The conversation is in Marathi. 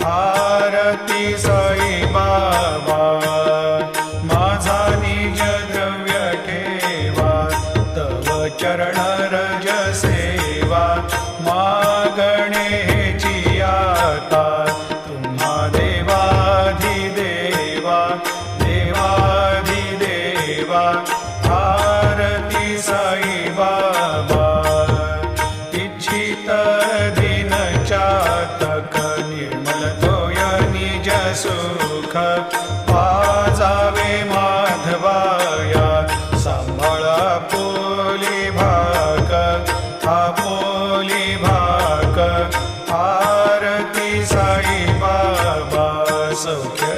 आरती साई बाबा माझा निज द्रव्य ठेवा तव चरण रज सेवा मागणे हेची आता तुम्हा देवाधिदेवा देवाधिदेवा आरती साई बाबा इच्छित दिन चातक निर्मल तोय निज सुख पाजावे माधवाया सांभाळा पोली भाक आपोली भाक आरती साई बाबा सौख्य